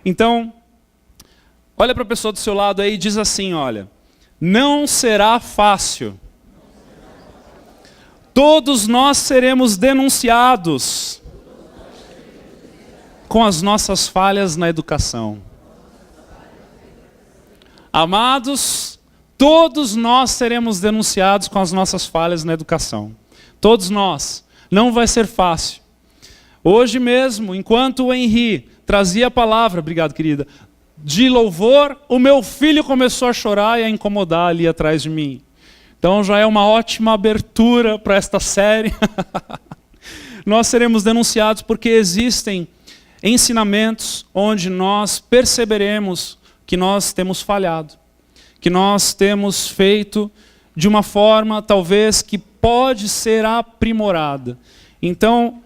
Então, olha para a pessoa do seu lado aí e diz assim, olha, não será fácil. Todos nós seremos denunciados com as nossas falhas na educação. Amados, todos nós seremos denunciados com as nossas falhas na educação. Todos nós. Não vai ser fácil. Hoje mesmo, enquanto o Henri trazia a palavra, obrigado querida, de louvor, o meu filho começou a chorar e a incomodar ali atrás de mim. Então já é uma ótima abertura para esta série. Nós seremos denunciados porque existem ensinamentos onde nós perceberemos que nós temos falhado, que nós temos feito de uma forma talvez que pode ser aprimorada. Então,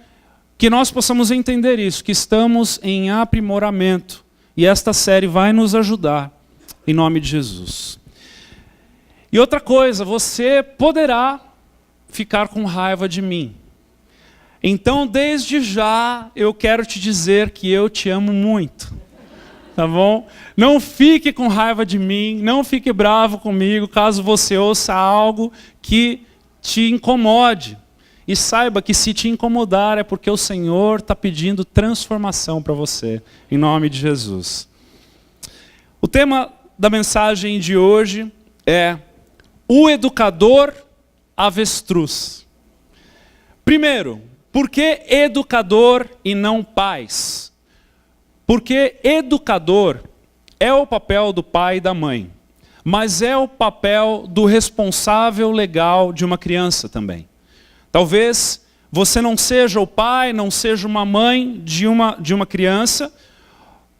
que nós possamos entender isso, que estamos em aprimoramento. E esta série vai nos ajudar, em nome de Jesus. E outra coisa, você poderá ficar com raiva de mim. Então, desde já, eu quero te dizer que eu te amo muito. Tá bom? Não fique com raiva de mim, não fique bravo comigo, caso você ouça algo que te incomode. E saiba que se te incomodar é porque o Senhor está pedindo transformação para você, em nome de Jesus. O tema da mensagem de hoje é o educador avestruz. Primeiro, por que educador e não pais? Porque educador é o papel do pai e da mãe, mas é o papel do responsável legal de uma criança também. Talvez você não seja o pai, não seja uma mãe de uma criança,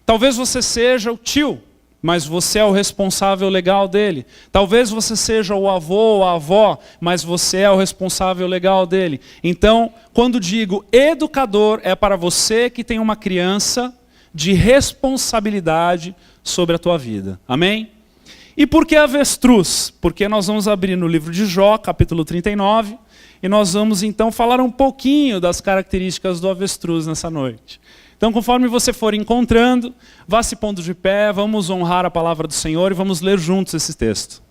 talvez você seja o tio, mas você é o responsável legal dele. Talvez você seja o avô ou a avó, mas você é o responsável legal dele. Então, quando digo educador, é para você que tem uma criança de responsabilidade sobre a tua vida. Amém? E por que avestruz? Porque nós vamos abrir no livro de Jó, capítulo 39, e nós vamos então falar um pouquinho das características do avestruz nessa noite. Então, conforme você for encontrando, vá se pondo de pé, vamos honrar a palavra do Senhor e vamos ler juntos esse texto.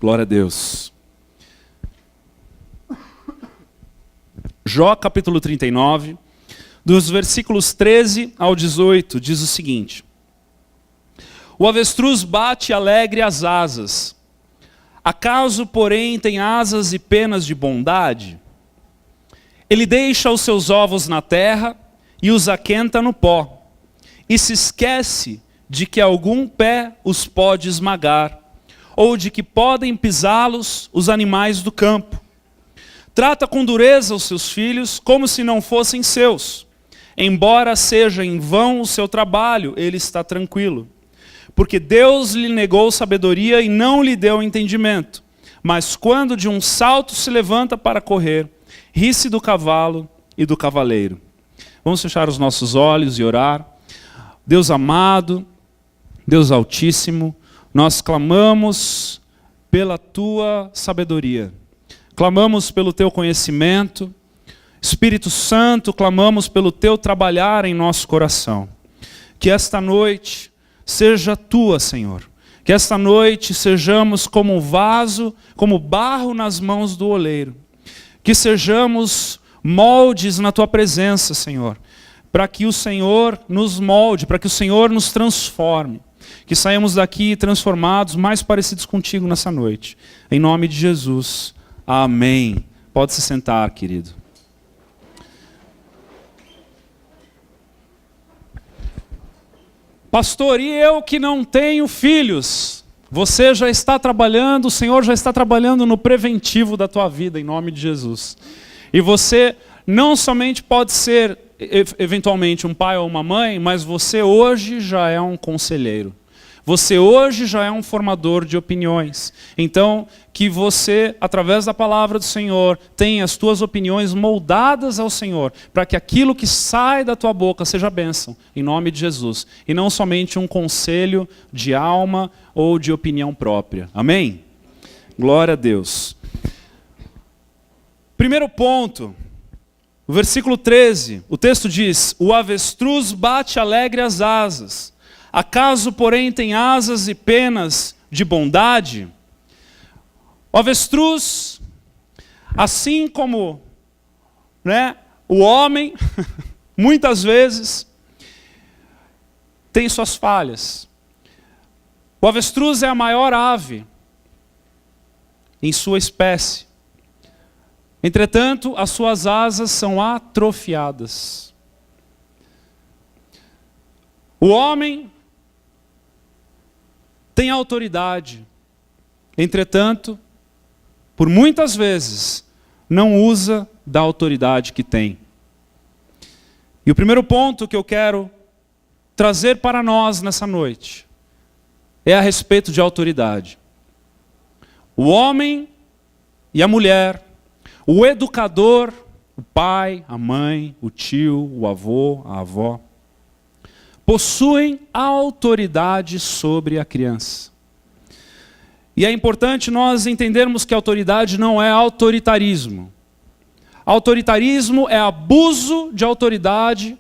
Glória a Deus. Jó capítulo 39, dos versículos 13 ao 18, diz o seguinte: o avestruz bate alegre as asas. Acaso, porém, tem asas e penas de bondade? Ele deixa os seus ovos na terra e os aquenta no pó, e se esquece de que algum pé os pode esmagar, ou de que podem pisá-los os animais do campo. Trata com dureza os seus filhos como se não fossem seus. Embora seja em vão o seu trabalho, ele está tranquilo. Porque Deus lhe negou sabedoria e não lhe deu entendimento. Mas quando de um salto se levanta para correr, ri-se do cavalo e do cavaleiro. Vamos fechar os nossos olhos e orar. Deus amado, Deus altíssimo, nós clamamos pela tua sabedoria, clamamos pelo teu conhecimento, Espírito Santo, clamamos pelo teu trabalhar em nosso coração. Que esta noite seja tua, Senhor, que esta noite sejamos como um vaso, como barro nas mãos do oleiro, que sejamos moldes na tua presença, Senhor, para que o Senhor nos molde, para que o Senhor nos transforme. Que saímos daqui transformados, mais parecidos contigo nessa noite. Em nome de Jesus. Amém. Pode se sentar, querido. Pastor, e eu que não tenho filhos? Você já está trabalhando, o Senhor já está trabalhando no preventivo da tua vida, em nome de Jesus. E você não somente pode ser, eventualmente, um pai ou uma mãe, mas você hoje já é um conselheiro. Você hoje já é um formador de opiniões. Então, que você, através da palavra do Senhor, tenha as tuas opiniões moldadas ao Senhor, para que aquilo que sai da tua boca seja bênção, em nome de Jesus. E não somente um conselho de alma ou de opinião própria. Amém? Glória a Deus. Primeiro ponto, o versículo 13, o texto diz: o avestruz bate alegre as asas. Acaso, porém, tem asas e penas de bondade? O avestruz, assim como, o homem, muitas vezes, tem suas falhas. O avestruz é a maior ave em sua espécie. Entretanto, as suas asas são atrofiadas. O homem tem autoridade. Entretanto, por muitas vezes, não usa da autoridade que tem. E o primeiro ponto que eu quero trazer para nós nessa noite é a respeito de autoridade. O homem e a mulher, o educador, o pai, a mãe, o tio, o avô, a avó, possuem autoridade sobre a criança. E é importante nós entendermos que autoridade não é autoritarismo. Autoritarismo é abuso de autoridade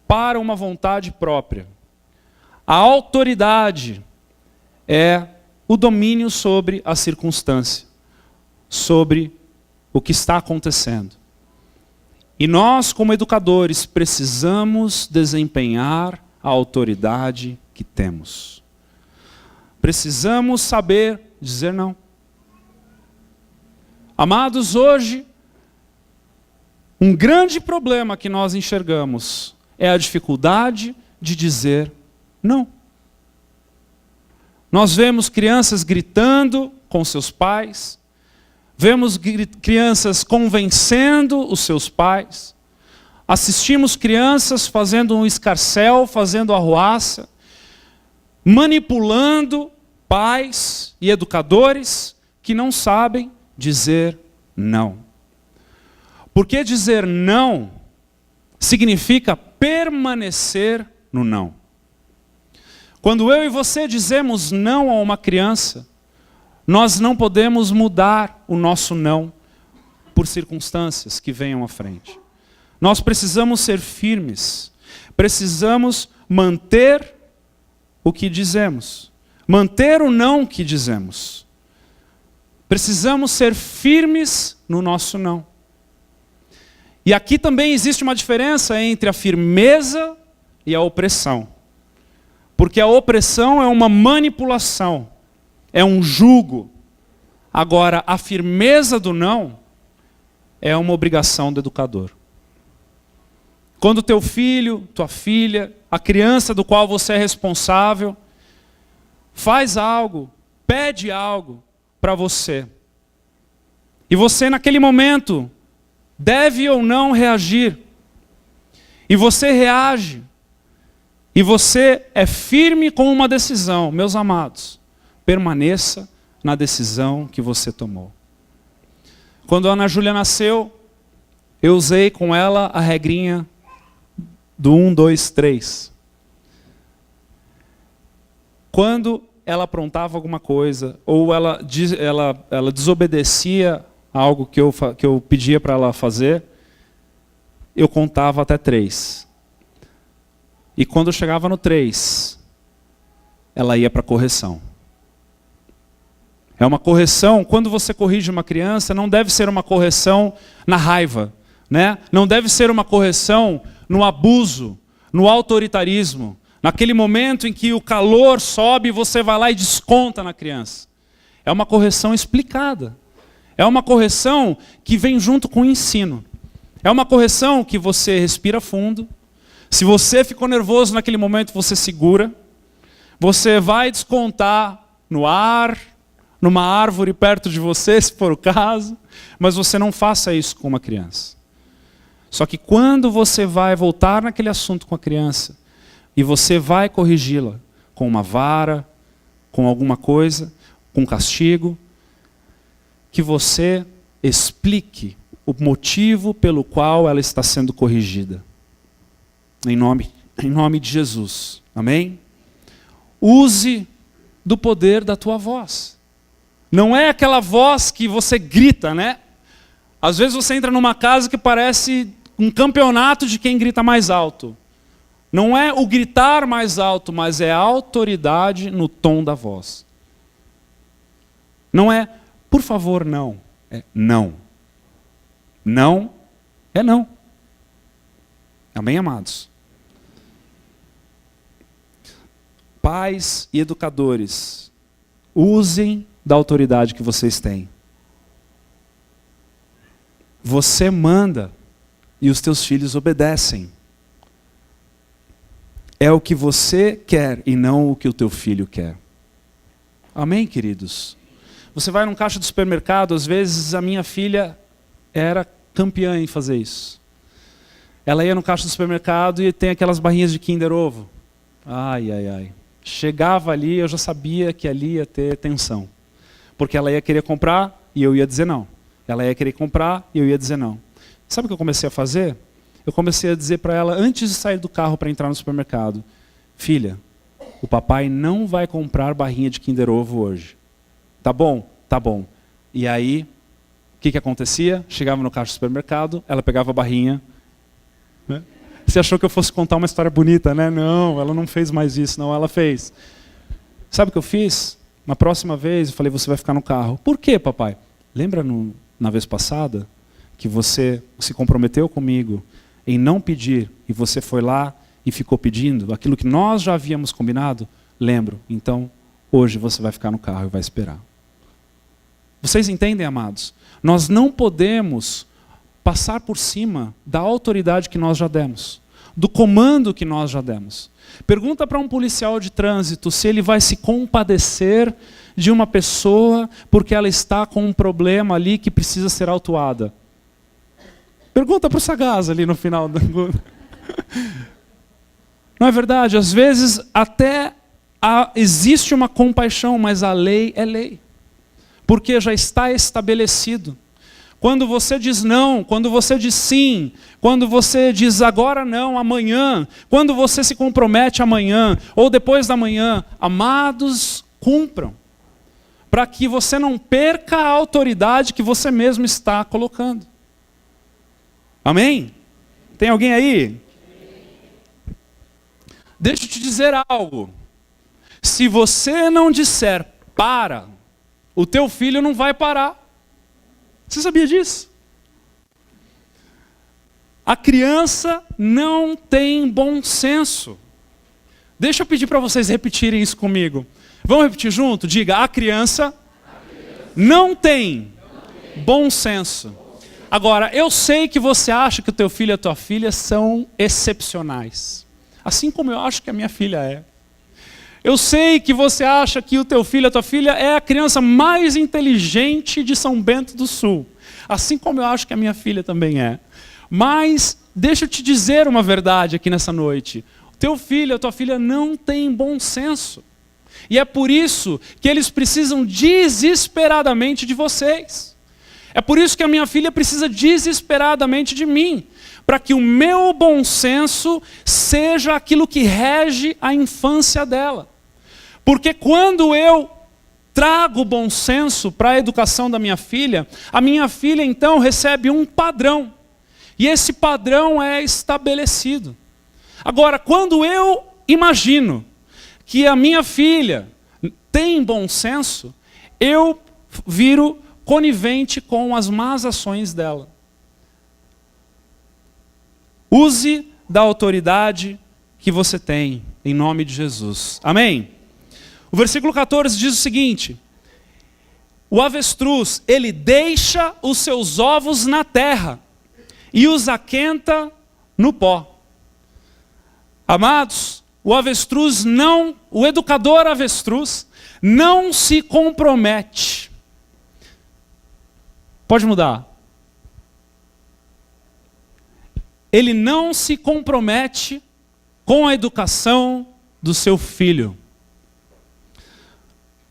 para uma vontade própria. A autoridade é o domínio sobre a circunstância, sobre o que está acontecendo. E nós, como educadores, precisamos desempenhar a autoridade que temos. Precisamos saber dizer não. Amados, hoje, um grande problema que nós enxergamos é a dificuldade de dizer não. Nós vemos crianças gritando com seus pais, vemos crianças convencendo os seus pais, assistimos crianças fazendo um escarcéu, fazendo arruaça, manipulando pais e educadores que não sabem dizer não. Porque dizer não significa permanecer no não. Quando eu e você dizemos não a uma criança, nós não podemos mudar o nosso não por circunstâncias que venham à frente. Nós precisamos ser firmes, precisamos manter o que dizemos, manter o não que dizemos. Precisamos ser firmes no nosso não. E aqui também existe uma diferença entre a firmeza e a opressão. Porque a opressão é uma manipulação, é um jugo. Agora, a firmeza do não é uma obrigação do educador. Quando teu filho, tua filha, a criança do qual você é responsável, faz algo, pede algo para você, e você naquele momento deve ou não reagir, e você reage, e você é firme com uma decisão, meus amados, permaneça na decisão que você tomou. Quando a Ana Júlia nasceu, eu usei com ela a regrinha do 1, 2, 3. Quando ela aprontava alguma coisa, ou ela desobedecia algo que eu pedia para ela fazer, eu contava até 3. E quando eu chegava no 3, ela ia para a correção. É uma correção, quando você corrige uma criança, não deve ser uma correção na raiva, né? Não deve ser uma correção no abuso, no autoritarismo, naquele momento em que o calor sobe e você vai lá e desconta na criança. É uma correção explicada. É uma correção que vem junto com o ensino. É uma correção que você respira fundo. Se você ficou nervoso naquele momento, você segura. Você vai descontar no ar, numa árvore perto de você, se for o caso. Mas você não faça isso com uma criança. Só que quando você vai voltar naquele assunto com a criança, e você vai corrigi-la com uma vara, com alguma coisa, com castigo, que você explique o motivo pelo qual ela está sendo corrigida. Em nome de Jesus. Amém? Use do poder da tua voz. Não é aquela voz que você grita, né? Às vezes você entra numa casa que parece um campeonato de quem grita mais alto. Não é o gritar mais alto, mas é a autoridade no tom da voz. Não é, por favor, não. É não. Não é não. Amém, amados? Pais e educadores, usem da autoridade que vocês têm. Você manda e os teus filhos obedecem. É o que você quer e não o que o teu filho quer. Amém, queridos? Você vai num caixa do supermercado, às vezes a minha filha era campeã em fazer isso. Ela ia no caixa do supermercado e tem aquelas barrinhas de Kinder Ovo. Ai, ai, ai. Chegava ali, eu já sabia que ali ia ter tensão. Porque ela ia querer comprar e eu ia dizer não. Ela ia querer comprar e eu ia dizer não. Sabe o que eu comecei a fazer? Eu comecei a dizer para ela, antes de sair do carro para entrar no supermercado, filha, o papai não vai comprar barrinha de Kinder Ovo hoje. Tá bom? Tá bom. E aí, o que acontecia? Chegava no caixa do supermercado, ela pegava a barrinha. Né? Você achou que eu fosse contar uma história bonita, né? Não, ela não fez mais isso, não, ela fez. Sabe o que eu fiz? Na próxima vez, eu falei, você vai ficar no carro. Por quê, papai? Lembra na vez passada que você se comprometeu comigo em não pedir e você foi lá e ficou pedindo aquilo que nós já havíamos combinado? Lembro. Então, hoje você vai ficar no carro e vai esperar. Vocês entendem, amados? Nós não podemos passar por cima da autoridade que nós já demos, do comando que nós já demos. Pergunta para um policial de trânsito se ele vai se compadecer de uma pessoa porque ela está com um problema ali que precisa ser autuada. Pergunta para o Sagaz ali no final. Não é verdade? Às vezes até existe uma compaixão, mas a lei é lei. Porque já está estabelecido. Quando você diz não, quando você diz sim, quando você diz agora não, amanhã, quando você se compromete amanhã ou depois da manhã, amados, cumpram. Para que você não perca a autoridade que você mesmo está colocando. Amém? Tem alguém aí? Deixa eu te dizer algo. Se você não disser para, o teu filho não vai parar. Você sabia disso? A criança não tem bom senso. Deixa eu pedir para vocês repetirem isso comigo. Vamos repetir junto? Diga, a criança não tem bom senso. Agora, eu sei que você acha que o teu filho e a tua filha são excepcionais. Assim como eu acho que a minha filha é. Eu sei que você acha que o teu filho e a tua filha é a criança mais inteligente de São Bento do Sul. Assim como eu acho que a minha filha também é. Mas, deixa eu te dizer uma verdade aqui nessa noite. O teu filho e a tua filha não têm bom senso. E é por isso que eles precisam desesperadamente de vocês. É por isso que a minha filha precisa desesperadamente de mim. Para que o meu bom senso seja aquilo que rege a infância dela. Porque quando eu trago bom senso para a educação da minha filha, a minha filha então recebe um padrão. E esse padrão é estabelecido. Agora, quando eu imagino que a minha filha tem bom senso, eu viro conivente com as más ações dela. Use da autoridade que você tem, em nome de Jesus. Amém? O versículo 14 diz o seguinte: o avestruz, ele deixa os seus ovos na terra e os aquenta no pó. Amados, o educador avestruz não se compromete. Pode mudar. Ele não se compromete com a educação do seu filho.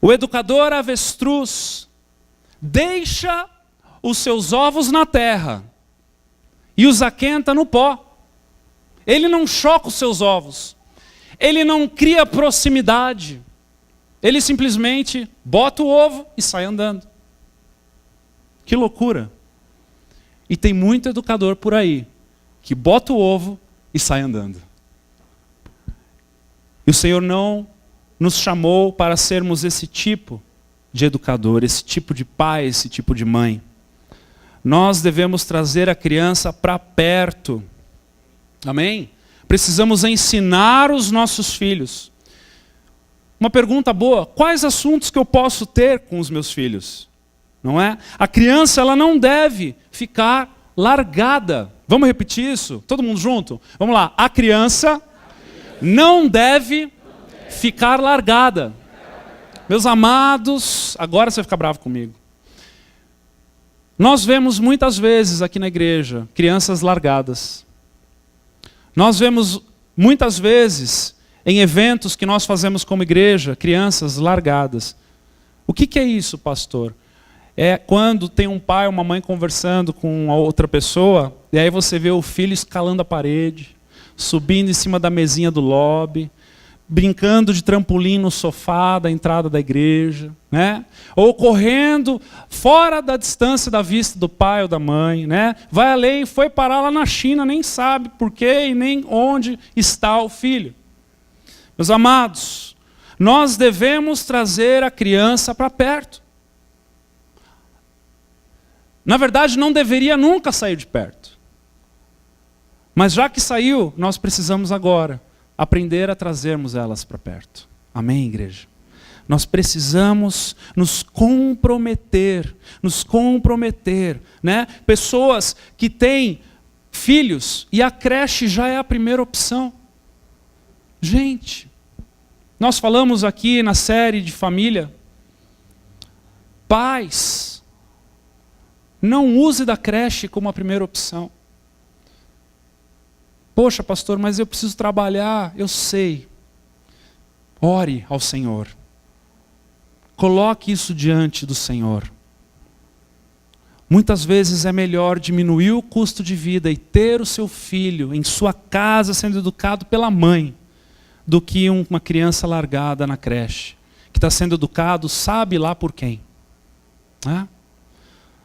O educador avestruz deixa os seus ovos na terra e os aquenta no pó. Ele não choca os seus ovos. Ele não cria proximidade. Ele simplesmente bota o ovo e sai andando. Que loucura. E tem muito educador por aí que bota o ovo e sai andando. E o Senhor não nos chamou para sermos esse tipo de educador, esse tipo de pai, esse tipo de mãe. Nós devemos trazer a criança para perto. Amém? Precisamos ensinar os nossos filhos. Uma pergunta boa: quais assuntos que eu posso ter com os meus filhos? Não é? A criança, ela não deve ficar largada. Vamos repetir isso? Todo mundo junto? Vamos lá. A criança não deve ficar largada. Meus amados, agora você vai ficar bravo comigo. Nós vemos muitas vezes aqui na igreja crianças largadas. Nós vemos muitas vezes em eventos que nós fazemos como igreja, crianças largadas. O que é isso, pastor? É quando tem um pai ou uma mãe conversando com a outra pessoa, e aí você vê o filho escalando a parede, subindo em cima da mesinha do lobby, brincando de trampolim no sofá da entrada da igreja, né? Ou correndo fora da distância da vista do pai ou da mãe, né? Vai além, foi parar lá na China, nem sabe por quê e nem onde está o filho. Meus amados, nós devemos trazer a criança para perto. Na verdade, não deveria nunca sair de perto. Mas já que saiu, nós precisamos agora aprender a trazermos elas para perto. Amém, igreja? Nós precisamos nos comprometer, né? Pessoas que têm filhos e a creche já é a primeira opção. Gente, nós falamos aqui na série de família, pais, não use da creche como a primeira opção. Poxa, pastor, mas eu preciso trabalhar. Eu sei. Ore ao Senhor. Coloque isso diante do Senhor. Muitas vezes é melhor diminuir o custo de vida e ter o seu filho em sua casa sendo educado pela mãe, do que uma criança largada na creche, que está sendo educado sabe lá por quem.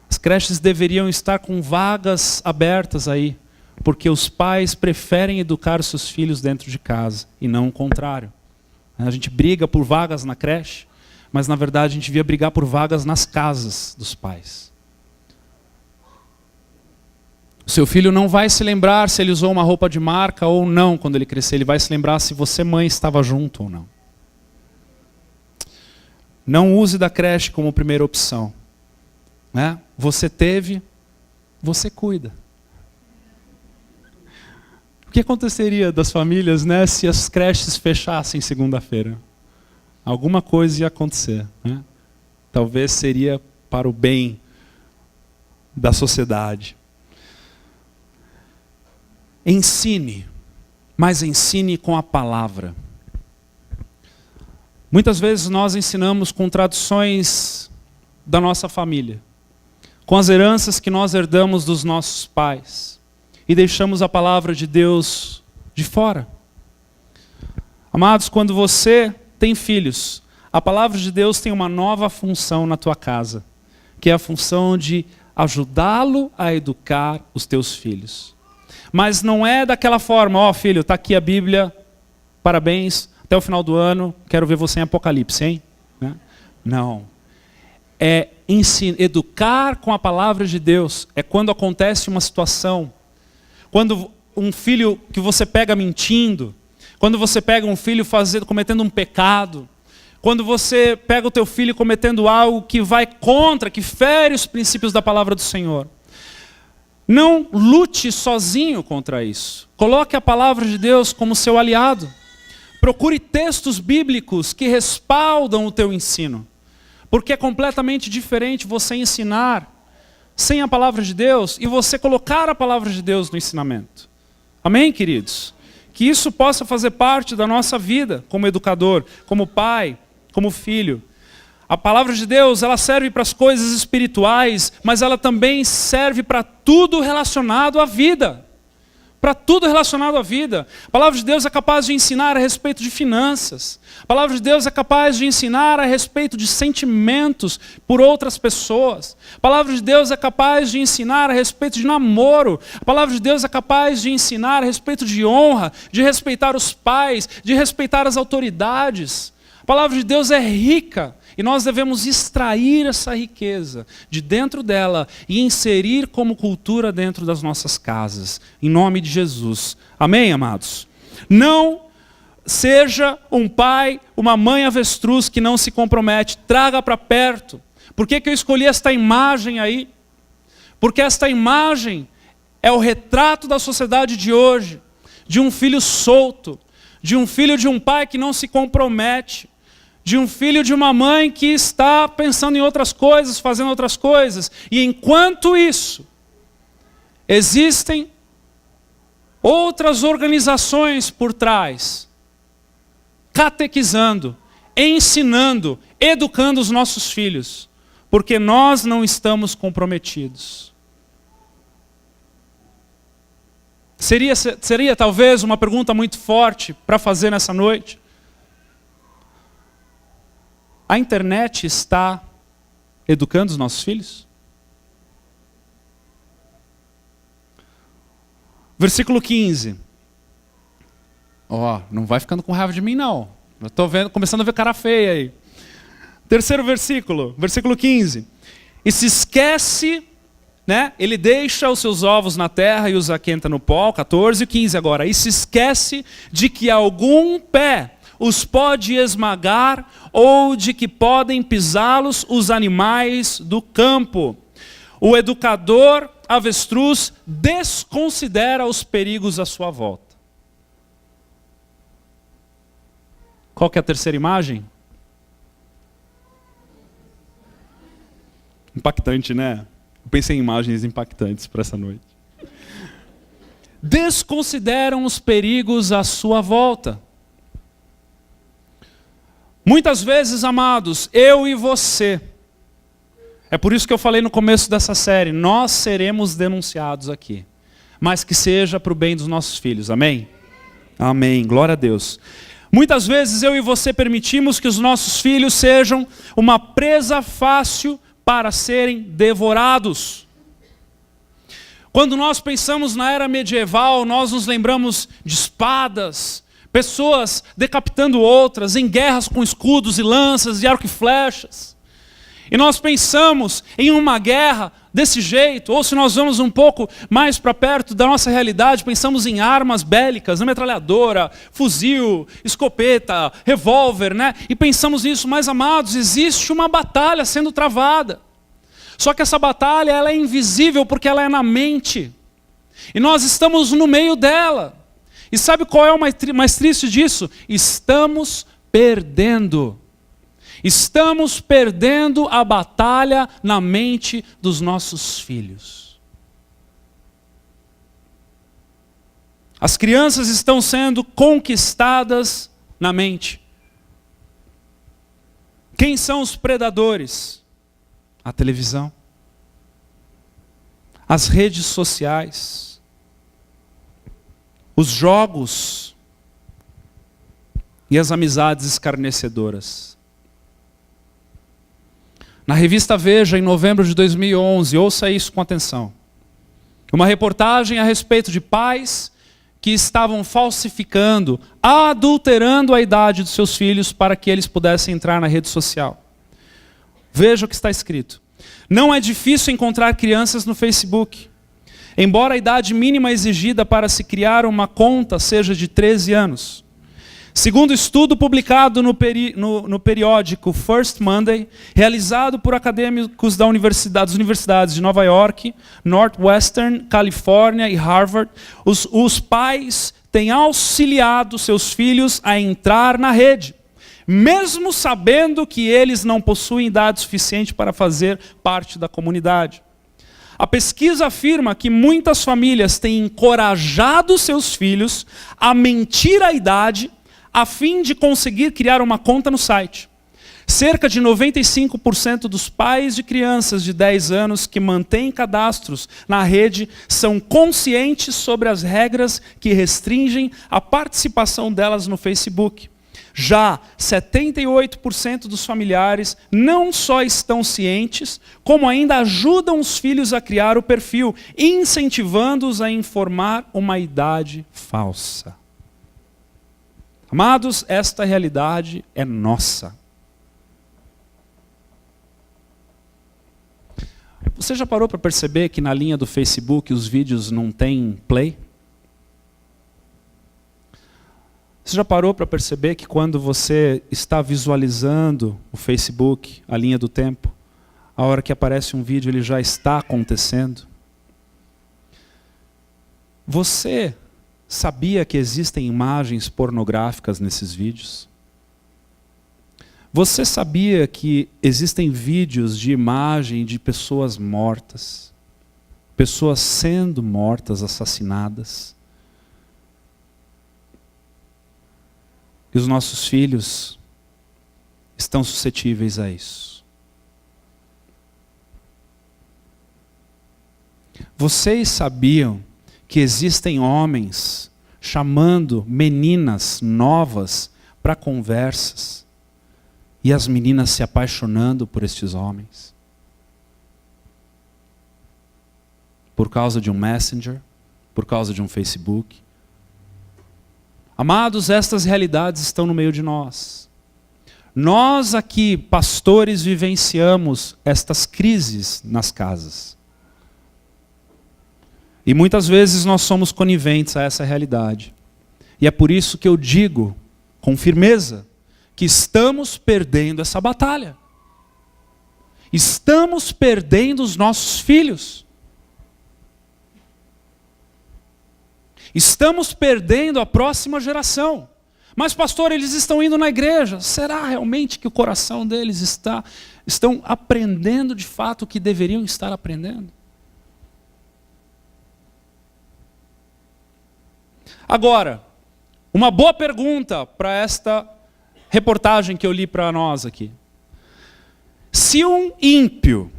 As creches deveriam estar com vagas abertas aí, porque os pais preferem educar os seus filhos dentro de casa, e não o contrário. A gente briga por vagas na creche, mas na verdade a gente devia brigar por vagas nas casas dos pais. O seu filho não vai se lembrar se ele usou uma roupa de marca ou não quando ele crescer, ele vai se lembrar se você, mãe, estava junto ou não. Não use da creche como primeira opção. Né? Você teve, você cuida. O que aconteceria das famílias, né, se as creches fechassem segunda-feira? Alguma coisa ia acontecer. Né? Talvez seria para o bem da sociedade. Ensine, mas ensine com a palavra. Muitas vezes nós ensinamos com tradições da nossa família, com as heranças que nós herdamos dos nossos pais, e deixamos a palavra de Deus de fora. Amados, quando você tem filhos, a palavra de Deus tem uma nova função na tua casa, que é a função de ajudá-lo a educar os teus filhos. Mas não é daquela forma, ó filho, está aqui a Bíblia, parabéns, até o final do ano, quero ver você em Apocalipse, hein? Não. É educar com a palavra de Deus. É quando acontece uma situação, quando um filho que você pega mentindo, quando você pega um filho cometendo um pecado, quando você pega o teu filho cometendo algo que vai contra, que fere os princípios da palavra do Senhor. Não lute sozinho contra isso. Coloque a palavra de Deus como seu aliado. Procure textos bíblicos que respaldam o teu ensino. Porque é completamente diferente você ensinar sem a palavra de Deus e você colocar a palavra de Deus no ensinamento. Amém, queridos? Que isso possa fazer parte da nossa vida como educador, como pai, como filho. A palavra de Deus, ela serve para as coisas espirituais, mas ela também serve para tudo relacionado à vida. Para tudo relacionado à vida. A palavra de Deus é capaz de ensinar a respeito de finanças. A palavra de Deus é capaz de ensinar a respeito de sentimentos por outras pessoas. A palavra de Deus é capaz de ensinar a respeito de namoro. A palavra de Deus é capaz de ensinar a respeito de honra, de respeitar os pais, de respeitar as autoridades. A palavra de Deus é rica. E nós devemos extrair essa riqueza de dentro dela e inserir como cultura dentro das nossas casas. Em nome de Jesus. Amém, amados? Não seja um pai, uma mãe avestruz que não se compromete. Traga para perto. Por que eu escolhi esta imagem aí? Porque esta imagem é o retrato da sociedade de hoje. De um filho solto. De um filho de um pai que não se compromete. De um filho de uma mãe que está pensando em outras coisas, fazendo outras coisas. E enquanto isso, existem outras organizações por trás, catequizando, ensinando, educando os nossos filhos, porque nós não estamos comprometidos. Seria talvez uma pergunta muito forte para fazer nessa noite. A internet está educando os nossos filhos? Versículo 15. Não vai ficando com raiva de mim, não. Eu estou começando a ver cara feia aí. Terceiro versículo, versículo 15. E se esquece, né? Ele deixa os seus ovos na terra e os aquenta no pó. 14 e 15 agora. E se esquece de que algum pé os pode esmagar, ou de que podem pisá-los os animais do campo. O educador avestruz desconsidera os perigos à sua volta. Qual que é a terceira imagem? Impactante, né? Eu pensei em imagens impactantes para essa noite. Desconsideram os perigos à sua volta. Muitas vezes, amados, eu e você, é por isso que eu falei no começo dessa série, nós seremos denunciados aqui, mas que seja para o bem dos nossos filhos, amém? Amém, glória a Deus. Muitas vezes eu e você permitimos que os nossos filhos sejam uma presa fácil para serem devorados. Quando nós pensamos na era medieval, nós nos lembramos de espadas, pessoas decapitando outras, em guerras com escudos e lanças e arco e flechas. E nós pensamos em uma guerra desse jeito, ou se nós vamos um pouco mais para perto da nossa realidade, pensamos em armas bélicas, metralhadora, fuzil, escopeta, revólver, né? E pensamos nisso, mas amados, existe uma batalha sendo travada. Só que essa batalha ela é invisível porque ela é na mente. E nós estamos no meio dela. E sabe qual é o mais triste disso? Estamos perdendo. Estamos perdendo a batalha na mente dos nossos filhos. As crianças estão sendo conquistadas na mente. Quem são os predadores? A televisão. As redes sociais. Os jogos e as amizades escarnecedoras. Na revista Veja, em novembro de 2011, ouça isso com atenção. Uma reportagem a respeito de pais que estavam falsificando, adulterando a idade dos seus filhos para que eles pudessem entrar na rede social. Veja o que está escrito. Não é difícil encontrar crianças no Facebook. Embora a idade mínima exigida para se criar uma conta seja de 13 anos. Segundo estudo publicado no periódico First Monday, realizado por acadêmicos das universidades de Nova York, Northwestern, Califórnia e Harvard, os pais têm auxiliado seus filhos a entrar na rede, mesmo sabendo que eles não possuem idade suficiente para fazer parte da comunidade. A pesquisa afirma que muitas famílias têm encorajado seus filhos a mentir a idade a fim de conseguir criar uma conta no site. Cerca de 95% dos pais de crianças de 10 anos que mantêm cadastros na rede são conscientes sobre as regras que restringem a participação delas no Facebook. Já 78% dos familiares não só estão cientes, como ainda ajudam os filhos a criar o perfil, incentivando-os a informar uma idade falsa. Amados, esta realidade é nossa. Você já parou para perceber que na linha do Facebook os vídeos não têm play? Você já parou para perceber que quando você está visualizando o Facebook, a linha do tempo, a hora que aparece um vídeo ele já está acontecendo? Você sabia que existem imagens pornográficas nesses vídeos? Você sabia que existem vídeos de imagem de pessoas mortas? Pessoas sendo mortas, assassinadas? E os nossos filhos estão suscetíveis a isso. Vocês sabiam que existem homens chamando meninas novas para conversas e as meninas se apaixonando por estes homens? Por causa de um Messenger, por causa de um Facebook. Amados, estas realidades estão no meio de nós. Nós aqui, pastores, vivenciamos estas crises nas casas. E muitas vezes nós somos coniventes a essa realidade. E é por isso que eu digo, com firmeza, que estamos perdendo essa batalha. Estamos perdendo os nossos filhos. Estamos perdendo a próxima geração. Mas, pastor, eles estão indo na igreja. Será realmente que o coração deles estão aprendendo de fato o que deveriam estar aprendendo? Agora, uma boa pergunta para esta reportagem que eu li para nós aqui. Se um ímpio,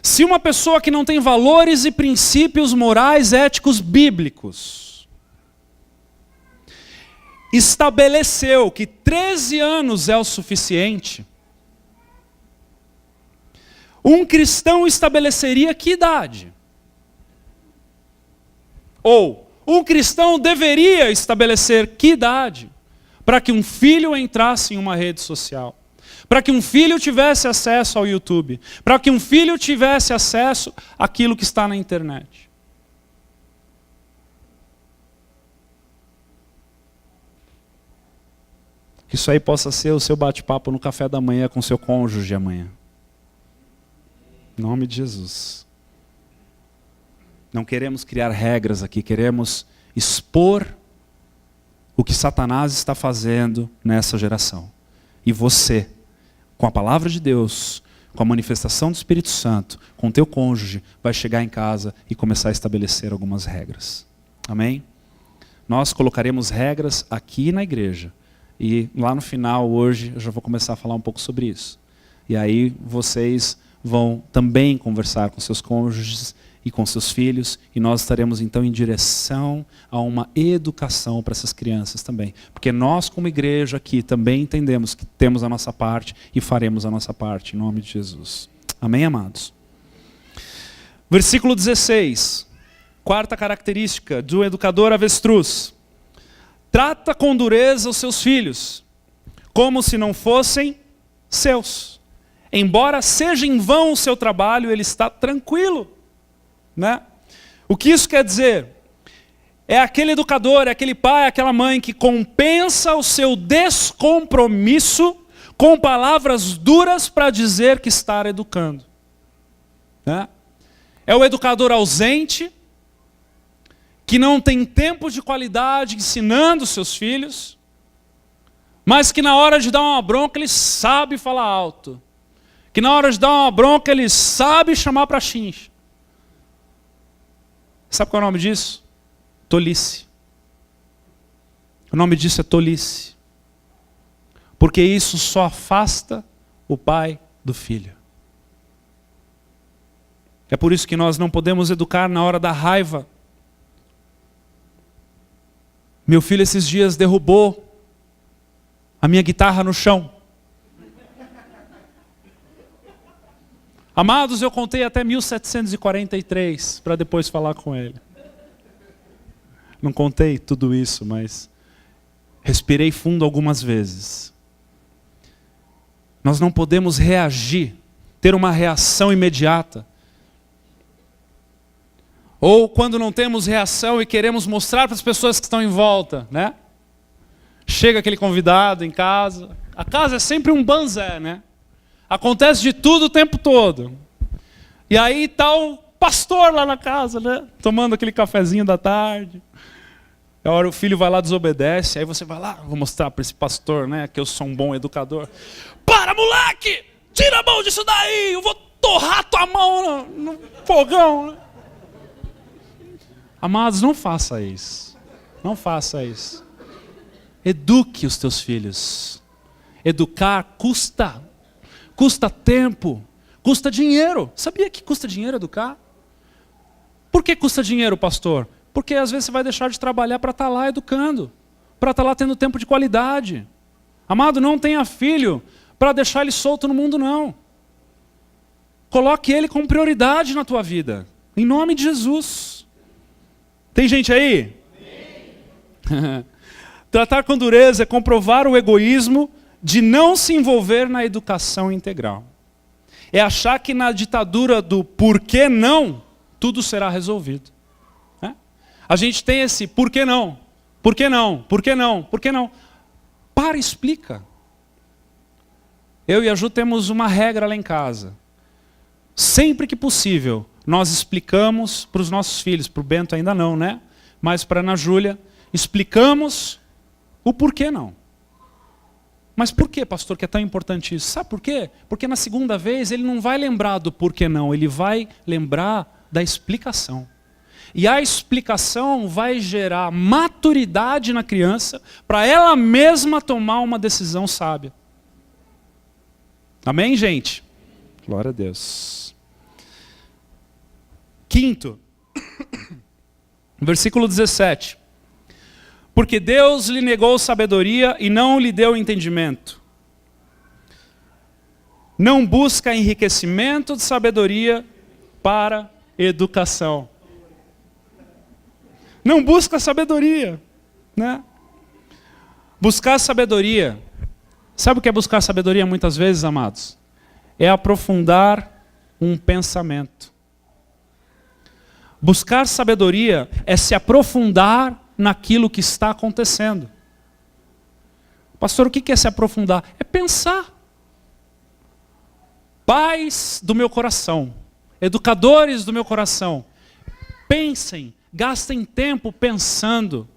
se uma pessoa que não tem valores e princípios morais, éticos, bíblicos, estabeleceu que 13 anos é o suficiente, um cristão estabeleceria que idade? Ou um cristão deveria estabelecer que idade para que um filho entrasse em uma rede social? Para que um filho tivesse acesso ao YouTube? Para que um filho tivesse acesso àquilo que está na internet? Que isso aí possa ser o seu bate-papo no café da manhã com seu cônjuge amanhã. Em nome de Jesus. Não queremos criar regras aqui, queremos expor o que Satanás está fazendo nessa geração. E você, com a palavra de Deus, com a manifestação do Espírito Santo, com o teu cônjuge, vai chegar em casa e começar a estabelecer algumas regras. Amém? Nós colocaremos regras aqui na igreja. E lá no final, hoje, eu já vou começar a falar um pouco sobre isso. E aí vocês vão também conversar com seus cônjuges e com seus filhos, e nós estaremos então em direção a uma educação para essas crianças também. Porque nós como igreja aqui também entendemos que temos a nossa parte e faremos a nossa parte, em nome de Jesus. Amém, amados? Versículo 16, quarta característica do educador avestruz. Trata com dureza os seus filhos, como se não fossem seus. Embora seja em vão o seu trabalho, ele está tranquilo. Né? O que isso quer dizer? É aquele educador, é aquele pai, é aquela mãe que compensa o seu descompromisso com palavras duras para dizer que está educando. Né? É o educador ausente, que não tem tempo de qualidade ensinando seus filhos, mas que na hora de dar uma bronca ele sabe falar alto. Que na hora de dar uma bronca ele sabe chamar para xincha. Sabe qual é o nome disso? Tolice. O nome disso é tolice. Porque isso só afasta o pai do filho. É por isso que nós não podemos educar na hora da raiva. Meu filho esses dias derrubou a minha guitarra no chão. Amados, eu contei até 1743 para depois falar com ele. Não contei tudo isso, mas respirei fundo algumas vezes. Nós não podemos reagir, ter uma reação imediata. Ou quando não temos reação e queremos mostrar para as pessoas que estão em volta, né? Chega aquele convidado em casa. A casa é sempre um banzé, né? Acontece de tudo o tempo todo. E aí está o pastor lá na casa, né? Tomando aquele cafezinho da tarde. A hora o filho vai lá, desobedece. Aí você vai lá, vou mostrar para esse pastor, né? Que eu sou um bom educador. Para, moleque! Tira a mão disso daí! Eu vou torrar tua mão no fogão, né? Amados, não faça isso. Não faça isso. Eduque os teus filhos. Educar custa. Custa tempo. Custa dinheiro. Sabia que custa dinheiro educar? Por que custa dinheiro, pastor? Porque às vezes você vai deixar de trabalhar para estar lá educando. Para estar lá tendo tempo de qualidade. Amado, não tenha filho para deixar ele solto no mundo, não. Coloque ele como prioridade na tua vida. Em nome de Jesus. Tem gente aí? Tratar com dureza é comprovar o egoísmo de não se envolver na educação integral. É achar que na ditadura do por que não, tudo será resolvido. É? A gente tem esse por que não, por que não, por que não, por que não. Para, explica. Eu e a Ju temos uma regra lá em casa. Sempre que possível, nós explicamos para os nossos filhos, para o Bento ainda não, né? Mas para a Ana Júlia, explicamos o porquê não. Mas por que, pastor, que é tão importante isso? Sabe por quê? Porque na segunda vez ele não vai lembrar do porquê não, ele vai lembrar da explicação. E a explicação vai gerar maturidade na criança para ela mesma tomar uma decisão sábia. Amém, gente? Glória a Deus. Quinto, versículo 17. Porque Deus lhe negou sabedoria e não lhe deu entendimento. Não busca enriquecimento de sabedoria para educação. Não busca sabedoria, né? Buscar sabedoria. Sabe o que é buscar sabedoria muitas vezes, amados? É aprofundar um pensamento. Buscar sabedoria é se aprofundar naquilo que está acontecendo. Pastor, o que é se aprofundar? É pensar. Pais do meu coração, educadores do meu coração, pensem, gastem tempo pensando.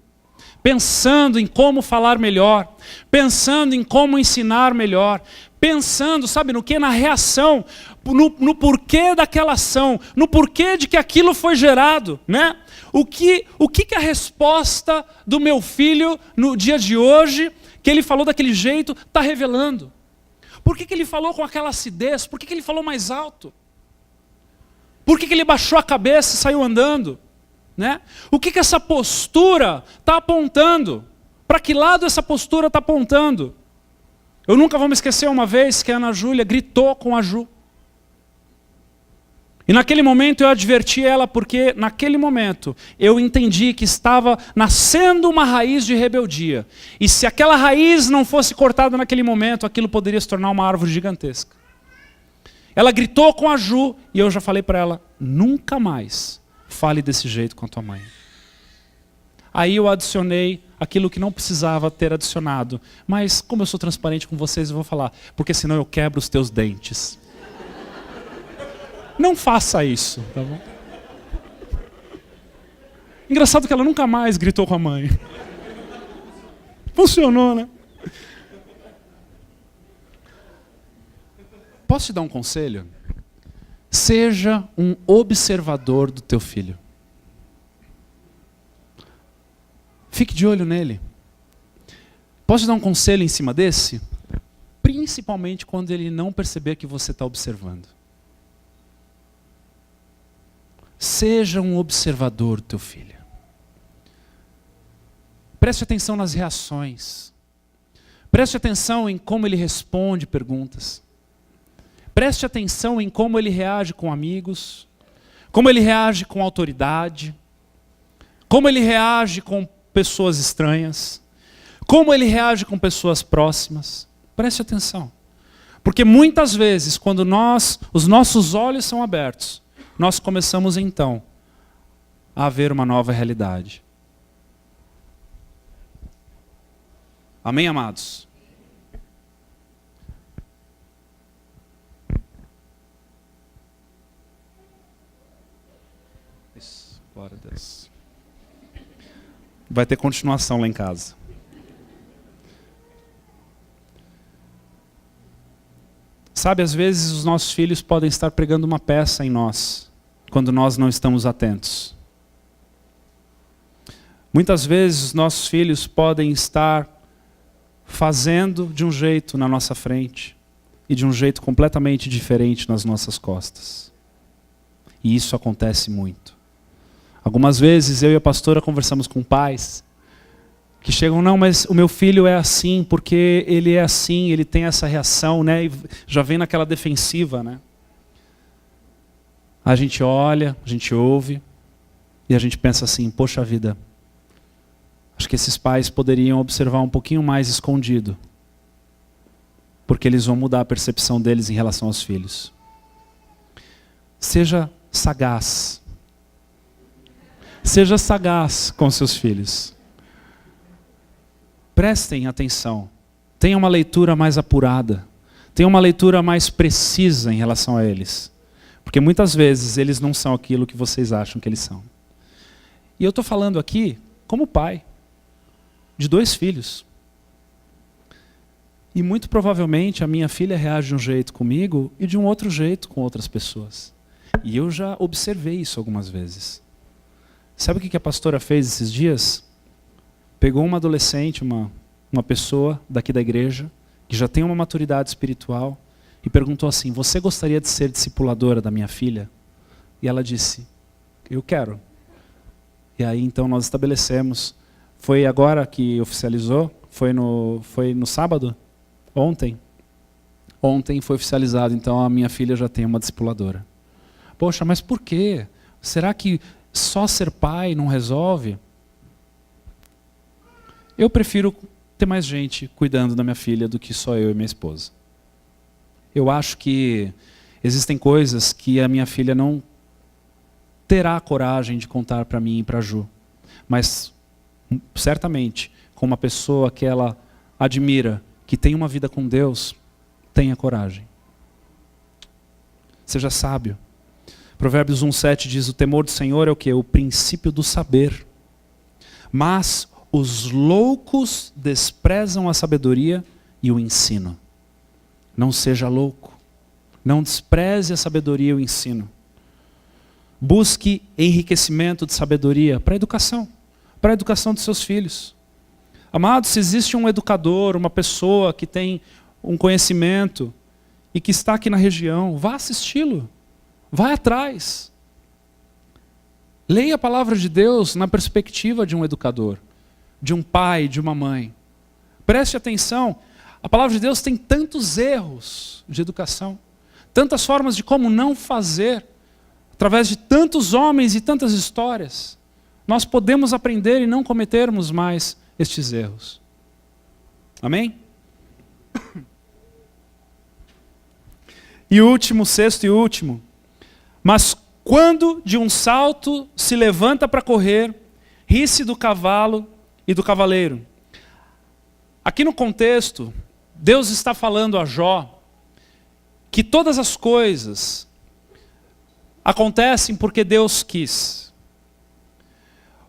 Pensando em como falar melhor, pensando em como ensinar melhor, pensando, sabe no que? Na reação, no porquê daquela ação, no porquê de que aquilo foi gerado, né? O que a resposta do meu filho no dia de hoje, que ele falou daquele jeito, está revelando? Por que ele falou com aquela acidez? Por que ele falou mais alto? Por que ele baixou a cabeça e saiu andando? Né? O que essa postura está apontando? Para que lado essa postura está apontando? Eu nunca vou me esquecer uma vez que a Ana Júlia gritou com a Ju. E naquele momento eu adverti ela porque naquele momento eu entendi que estava nascendo uma raiz de rebeldia. E se aquela raiz não fosse cortada naquele momento, aquilo poderia se tornar uma árvore gigantesca. Ela gritou com a Ju e eu já falei para ela, nunca mais fale desse jeito com a tua mãe. Aí eu adicionei aquilo que não precisava ter adicionado. Mas como eu sou transparente com vocês, eu vou falar. Porque senão eu quebro os teus dentes. Não faça isso, tá bom? Engraçado que ela nunca mais gritou com a mãe. Funcionou, né? Posso te dar um conselho? Seja um observador do teu filho. Fique de olho nele. Posso te dar um conselho em cima desse? principalmente quando ele não perceber que você está observando. Seja um observador do teu filho. Preste atenção nas reações. Preste atenção em como ele responde perguntas. Preste atenção em como ele reage com amigos, como ele reage com autoridade, como ele reage com pessoas estranhas, como ele reage com pessoas próximas. Preste atenção. Porque muitas vezes, quando os nossos olhos são abertos, nós começamos então a ver uma nova realidade. Amém, amados? Glória a Deus. Vai ter continuação lá em casa. Sabe, às vezes os nossos filhos podem estar pregando uma peça em nós, quando nós não estamos atentos. Muitas vezes os nossos filhos podem estar fazendo de um jeito na nossa frente e de um jeito completamente diferente nas nossas costas. E isso acontece muito. Algumas vezes eu e a pastora conversamos com pais que chegam, não, mas o meu filho é assim, porque ele é assim, ele tem essa reação, né? E já vem naquela defensiva, né? A gente olha, a gente ouve e a gente pensa assim, poxa vida, acho que esses pais poderiam observar um pouquinho mais escondido, porque eles vão mudar a percepção deles em relação aos filhos. Seja sagaz. Seja sagaz com seus filhos. Prestem atenção. Tenha uma leitura mais apurada. Tenha uma leitura mais precisa em relação a eles. Porque muitas vezes eles não são aquilo que vocês acham que eles são. E eu estou falando aqui como pai de 2 filhos. E muito provavelmente a minha filha reage de um jeito comigo e de um outro jeito com outras pessoas. E eu já observei isso algumas vezes. Sabe o que a pastora fez esses dias? Pegou uma adolescente, uma pessoa daqui da igreja, que já tem uma maturidade espiritual, e perguntou assim, você gostaria de ser discipuladora da minha filha? E ela disse, eu quero. E aí então nós estabelecemos, foi agora que oficializou, foi no sábado? Ontem foi oficializado, então a minha filha já tem uma discipuladora. Poxa, mas por quê? Será que só ser pai não resolve? Eu prefiro ter mais gente cuidando da minha filha do que só eu e minha esposa. Eu acho que existem coisas que a minha filha não terá coragem de contar para mim e para a Ju. Mas, certamente, com uma pessoa que ela admira, que tem uma vida com Deus, tenha coragem. Seja sábio. Provérbios 1,7 diz, o temor do Senhor é o quê? O princípio do saber. Mas os loucos desprezam a sabedoria e o ensino. Não seja louco. Não despreze a sabedoria e o ensino. Busque enriquecimento de sabedoria para a educação dos seus filhos. Amados, se existe um educador, uma pessoa que tem um conhecimento e que está aqui na região, vá assisti-lo. Vai atrás. Leia a palavra de Deus na perspectiva de um educador, de um pai, de uma mãe. Preste atenção, a palavra de Deus tem tantos erros de educação, tantas formas de como não fazer, através de tantos homens e tantas histórias. Nós podemos aprender e não cometermos mais estes erros. Amém? E último, sexto e último. Mas quando de um salto se levanta para correr, ri-se do cavalo e do cavaleiro. Aqui no contexto, Deus está falando a Jó que todas as coisas acontecem porque Deus quis.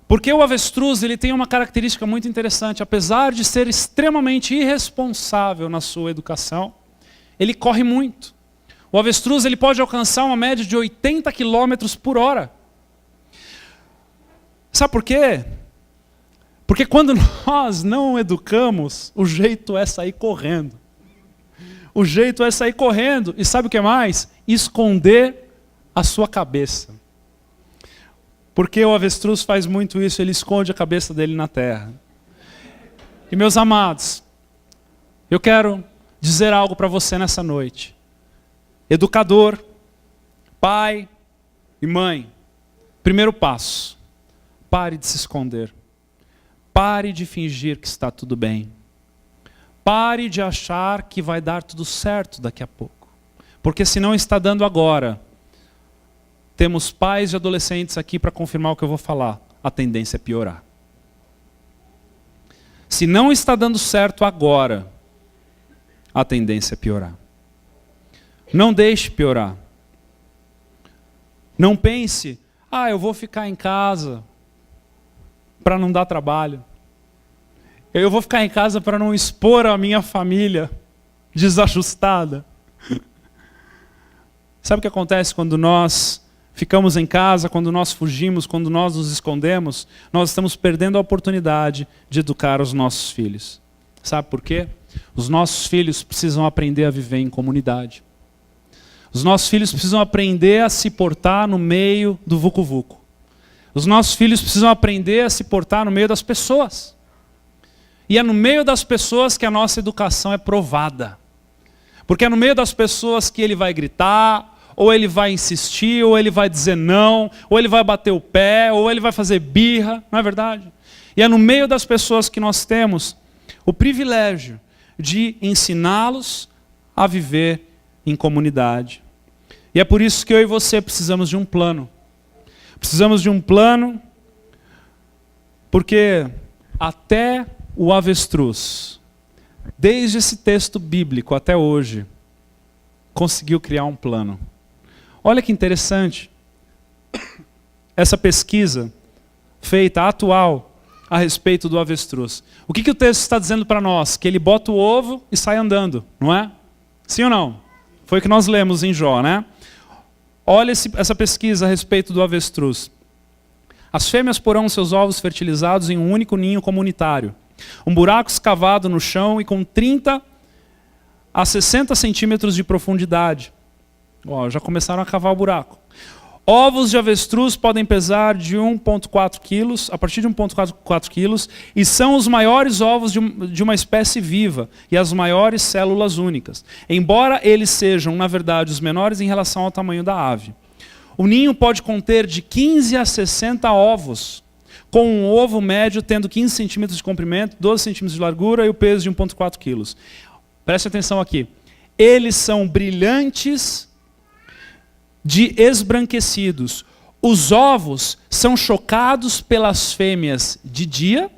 Porque o avestruz ele tem uma característica muito interessante. Apesar de ser extremamente irresponsável na sua educação, ele corre muito. O avestruz ele pode alcançar uma média de 80 km por hora. Sabe por quê? Porque quando nós não educamos, o jeito é sair correndo. o jeito é sair correndo. E sabe o que mais? Esconder a sua cabeça. Porque o avestruz faz muito isso, ele esconde a cabeça dele na terra. E meus amados, eu quero dizer algo para você nessa noite. Educador, pai e mãe, primeiro passo, pare de se esconder. Pare de fingir que está tudo bem. Pare de achar que vai dar tudo certo daqui a pouco. Porque se não está dando agora, temos pais e adolescentes aqui para confirmar o que eu vou falar. A tendência é piorar. Se não está dando certo agora, a tendência é piorar. Não deixe piorar. Não pense, eu vou ficar em casa para não dar trabalho. Eu vou ficar em casa para não expor a minha família desajustada. Sabe o que acontece quando nós ficamos em casa, quando nós fugimos, quando nós nos escondemos? Nós estamos perdendo a oportunidade de educar os nossos filhos. Sabe por quê? Os nossos filhos precisam aprender a viver em comunidade. Os nossos filhos precisam aprender a se portar no meio do vucu-vucu. Os nossos filhos precisam aprender a se portar no meio das pessoas. E é no meio das pessoas que a nossa educação é provada. Porque é no meio das pessoas que ele vai gritar, ou ele vai insistir, ou ele vai dizer não, ou ele vai bater o pé, ou ele vai fazer birra, não é verdade? E é no meio das pessoas que nós temos o privilégio de ensiná-los a viver em comunidade. E é por isso que eu e você precisamos de um plano. Precisamos de um plano, porque até o avestruz, desde esse texto bíblico até hoje, conseguiu criar um plano. Olha que interessante, essa pesquisa feita, atual, a respeito do avestruz. O que o texto está dizendo para nós? Que ele bota o ovo e sai andando, não é? Sim ou não? Foi o que nós lemos em Jó, né? Olha essa pesquisa a respeito do avestruz. As fêmeas porão seus ovos fertilizados em um único ninho comunitário. Um buraco escavado no chão e com 30 a 60 centímetros de profundidade. Já começaram a cavar o buraco. Ovos de avestruz podem pesar de 1,4 quilos, a partir de 1,4 quilos, e são os maiores ovos de uma espécie viva e as maiores células únicas, embora eles sejam, na verdade, os menores em relação ao tamanho da ave. O ninho pode conter de 15 a 60 ovos, com um ovo médio tendo 15 centímetros de comprimento, 12 centímetros de largura e o peso de 1,4 quilos. Preste atenção aqui. Eles são brilhantes de esbranquecidos. Os ovos são chocados pelas fêmeas de dia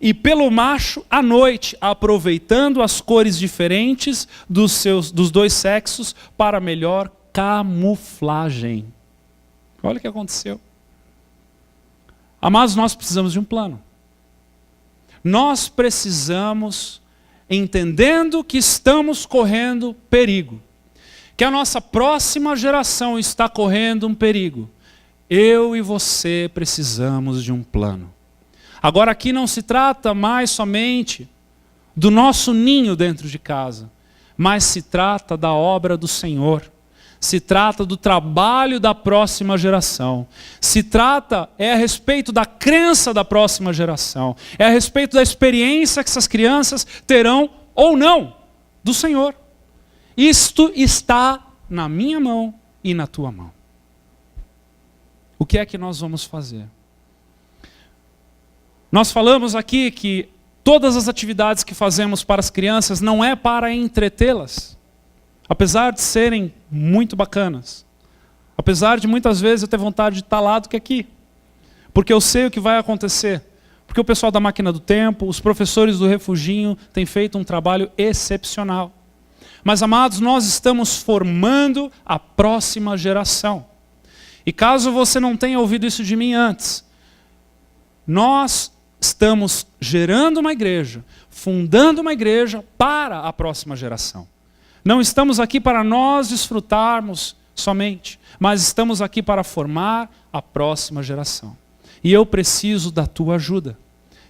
e pelo macho à noite, aproveitando as cores diferentes dos dois sexos para melhor camuflagem. Olha o que aconteceu. Amados, nós precisamos de um plano. Nós precisamos, entendendo que estamos correndo perigo, que a nossa próxima geração está correndo um perigo. Eu e você precisamos de um plano. Agora aqui não se trata mais somente do nosso ninho dentro de casa, mas se trata da obra do Senhor. Se trata do trabalho da próxima geração. É a respeito da crença da próxima geração. É a respeito da experiência que essas crianças terão ou não do Senhor. Isto está na minha mão e na tua mão. O que é que nós vamos fazer? Nós falamos aqui que todas as atividades que fazemos para as crianças não é para entretê-las. Apesar de serem muito bacanas. Apesar de muitas vezes eu ter vontade de estar lá do que aqui. Porque eu sei o que vai acontecer. Porque o pessoal da Máquina do Tempo, os professores do Refuginho têm feito um trabalho excepcional. Mas, amados, nós estamos formando a próxima geração. E caso você não tenha ouvido isso de mim antes, nós estamos gerando uma igreja, fundando uma igreja para a próxima geração. Não estamos aqui para nós desfrutarmos somente, mas estamos aqui para formar a próxima geração. E eu preciso da tua ajuda.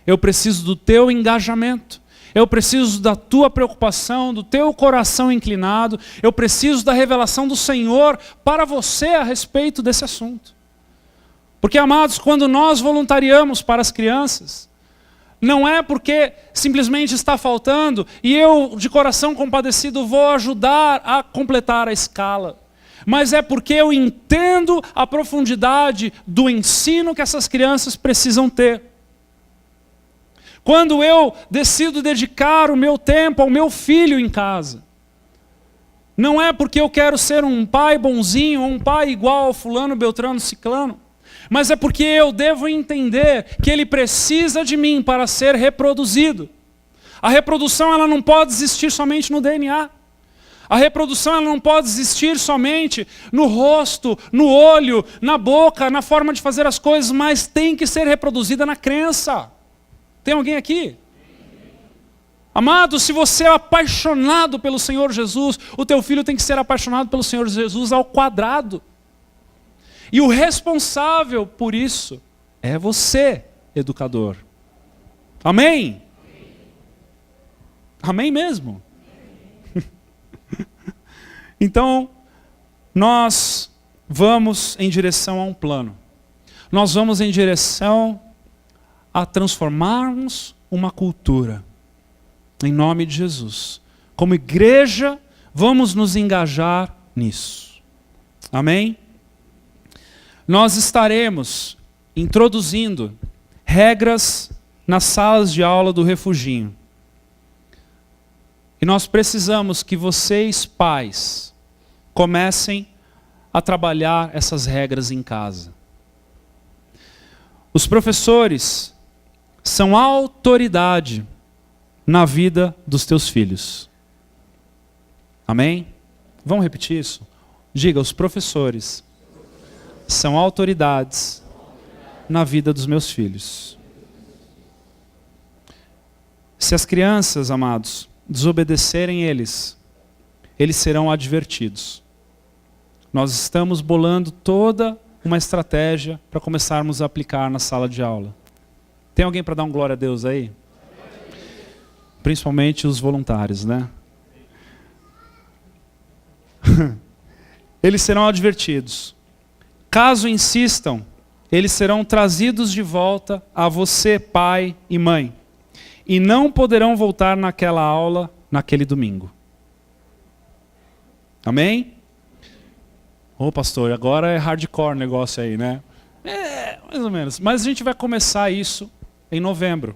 Eu preciso do teu engajamento. Eu preciso da tua preocupação, do teu coração inclinado. Eu preciso da revelação do Senhor para você a respeito desse assunto. Porque, amados, quando nós voluntariamos para as crianças, não é porque simplesmente está faltando e eu, de coração compadecido, vou ajudar a completar a escala. Mas é porque eu entendo a profundidade do ensino que essas crianças precisam ter. Quando eu decido dedicar o meu tempo ao meu filho em casa, não é porque eu quero ser um pai bonzinho, ou um pai igual ao fulano, beltrano, ciclano, mas é porque eu devo entender que ele precisa de mim para ser reproduzido. A reprodução ela não pode existir somente no DNA. A reprodução ela não pode existir somente no rosto, no olho, na boca, na forma de fazer as coisas, mas tem que ser reproduzida na crença. Tem alguém aqui? Amado, se você é apaixonado pelo Senhor Jesus, o teu filho tem que ser apaixonado pelo Senhor Jesus ao quadrado. E o responsável por isso é você, educador. Amém? Amém mesmo? Então, nós vamos em direção a um plano. Nós vamos em direção a transformarmos uma cultura. Em nome de Jesus. Como igreja, vamos nos engajar nisso. Amém? Nós estaremos introduzindo regras nas salas de aula do Refuginho. E nós precisamos que vocês, pais, comecem a trabalhar essas regras em casa. Os professores são autoridade na vida dos teus filhos. Amém? Vamos repetir isso? Diga, os professores são autoridades na vida dos meus filhos. Se as crianças, amados, desobedecerem eles serão advertidos. Nós estamos bolando toda uma estratégia para começarmos a aplicar na sala de aula. Tem alguém para dar um glória a Deus aí? Principalmente os voluntários, né? Eles serão advertidos. Caso insistam, eles serão trazidos de volta a você, pai e mãe. E não poderão voltar naquela aula, naquele domingo. Amém? Ô pastor, agora é hardcore o negócio aí, né? É, mais ou menos. Mas a gente vai começar isso em novembro.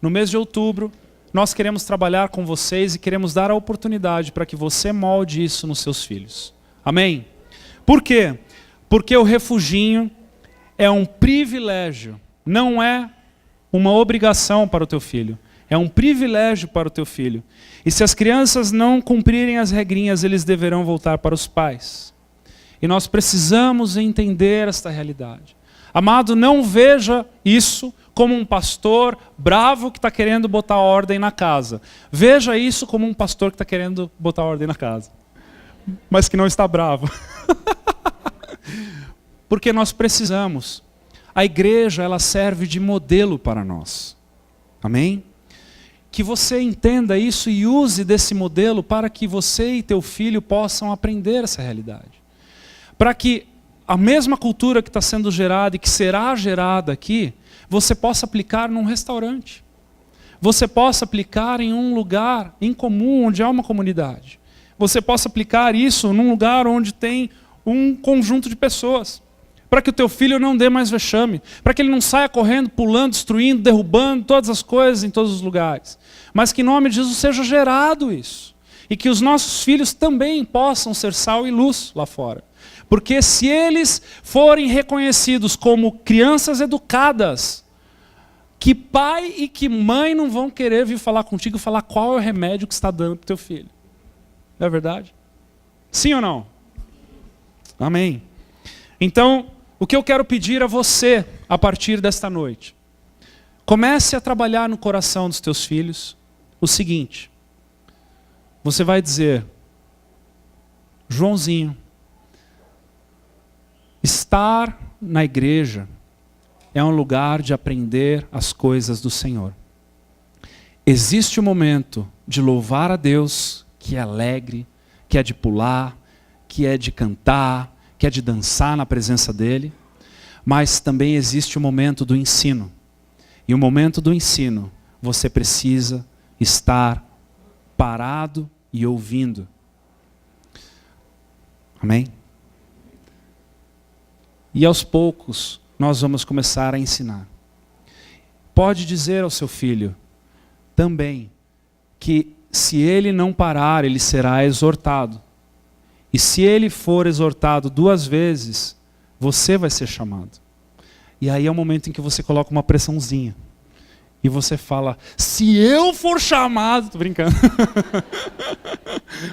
No mês de outubro, nós queremos trabalhar com vocês e queremos dar a oportunidade para que você molde isso nos seus filhos. Amém? Por quê? Porque o refuginho é um privilégio, não é uma obrigação para o teu filho. É um privilégio para o teu filho. E se as crianças não cumprirem as regrinhas, eles deverão voltar para os pais. E nós precisamos entender esta realidade. Amado, não veja isso como um pastor bravo que está querendo botar ordem na casa. Veja isso como um pastor que está querendo botar ordem na casa. Mas que não está bravo. Porque nós precisamos. A igreja, ela serve de modelo para nós. Amém? Que você entenda isso e use desse modelo para que você e teu filho possam aprender essa realidade. Para que a mesma cultura que está sendo gerada e que será gerada aqui, você possa aplicar num restaurante. Você possa aplicar em um lugar em comum, onde há uma comunidade. Você possa aplicar isso num lugar onde tem um conjunto de pessoas. Para que o teu filho não dê mais vexame. Para que ele não saia correndo, pulando, destruindo, derrubando todas as coisas em todos os lugares. Mas que em nome de Jesus seja gerado isso. E que os nossos filhos também possam ser sal e luz lá fora. Porque se eles forem reconhecidos como crianças educadas, que pai e que mãe não vão querer vir falar contigo e falar qual é o remédio que está dando para o teu filho. Não é verdade? Sim ou não? Amém. Então, o que eu quero pedir a você, a partir desta noite, comece a trabalhar no coração dos teus filhos o seguinte. Você vai dizer, Joãozinho, estar na igreja é um lugar de aprender as coisas do Senhor. existe o momento de louvar a Deus, que é alegre, que é de pular, que é de cantar, que é de dançar na presença dele, mas também existe o momento do ensino. E o momento do ensino, você precisa estar parado e ouvindo. Amém? E aos poucos, nós vamos começar a ensinar. Pode dizer ao seu filho também que se ele não parar, ele será exortado. E se ele for exortado 2 vezes, você vai ser chamado. E aí é o momento em que você coloca uma pressãozinha. E você fala, se eu for chamado... Tô brincando.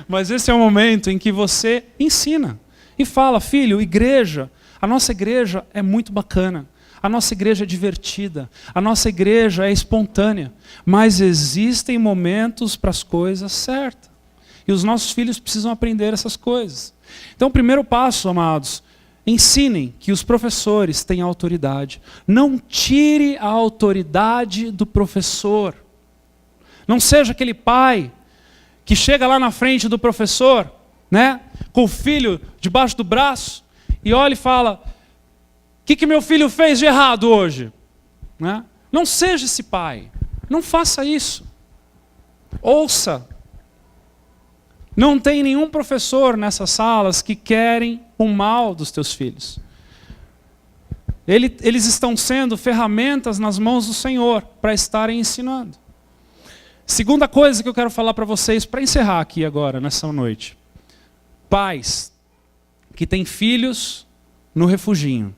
Mas esse é o momento em que você ensina. E fala, filho, igreja, a nossa igreja é muito bacana. A nossa igreja é divertida. A nossa igreja é espontânea. Mas existem momentos para as coisas certas. E os nossos filhos precisam aprender essas coisas. Então, o primeiro passo, amados, ensinem que os professores têm autoridade. Não tire a autoridade do professor. Não seja aquele pai que chega lá na frente do professor, né, com o filho debaixo do braço, e olha e fala, o que meu filho fez de errado hoje? Né? Não seja esse pai. Não faça isso. Ouça. Não tem nenhum professor nessas salas que querem o mal dos teus filhos. Eles estão sendo ferramentas nas mãos do Senhor para estarem ensinando. Segunda coisa que eu quero falar para vocês, para encerrar aqui agora, nessa noite. Pais que têm filhos no refuginho.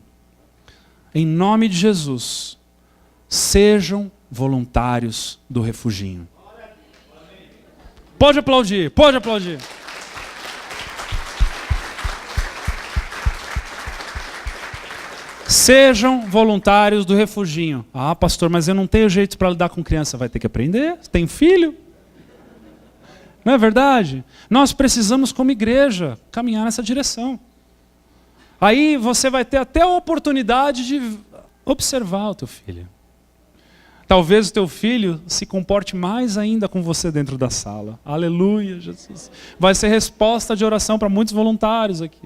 Em nome de Jesus, sejam voluntários do refuginho. Pode aplaudir, pode aplaudir. Sejam voluntários do refuginho. Ah, pastor, mas eu não tenho jeito para lidar com criança. Vai ter que aprender, tem filho. Não é verdade? Nós precisamos, como igreja, caminhar nessa direção. Aí você vai ter até a oportunidade de observar o teu filho. Talvez o teu filho se comporte mais ainda com você dentro da sala. Aleluia, Jesus. Vai ser resposta de oração para muitos voluntários aqui.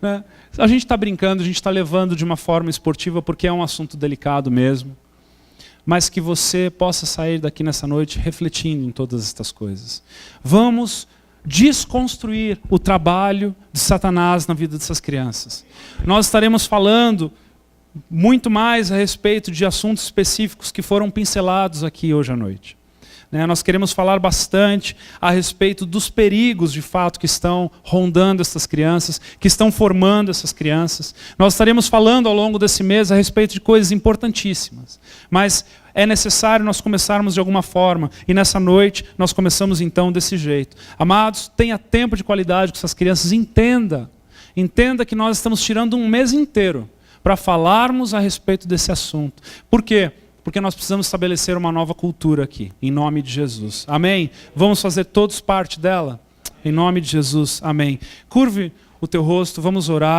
Né? A gente está brincando, a gente está levando de uma forma esportiva porque é um assunto delicado mesmo. Mas que você possa sair daqui nessa noite refletindo em todas estas coisas. Vamos desconstruir o trabalho de Satanás na vida dessas crianças. Nós estaremos falando muito mais a respeito de assuntos específicos que foram pincelados aqui hoje à noite. Nós queremos falar bastante a respeito dos perigos, de fato, que estão rondando essas crianças, que estão formando essas crianças. Nós estaremos falando ao longo desse mês a respeito de coisas importantíssimas. Mas é necessário nós começarmos de alguma forma. E nessa noite nós começamos então desse jeito. Amados, tenha tempo de qualidade com essas crianças. Entenda que nós estamos tirando um mês inteiro para falarmos a respeito desse assunto. Por quê? Porque nós precisamos estabelecer uma nova cultura aqui, em nome de Jesus. Amém? Vamos fazer todos parte dela? Em nome de Jesus, amém. Curve o teu rosto, vamos orar.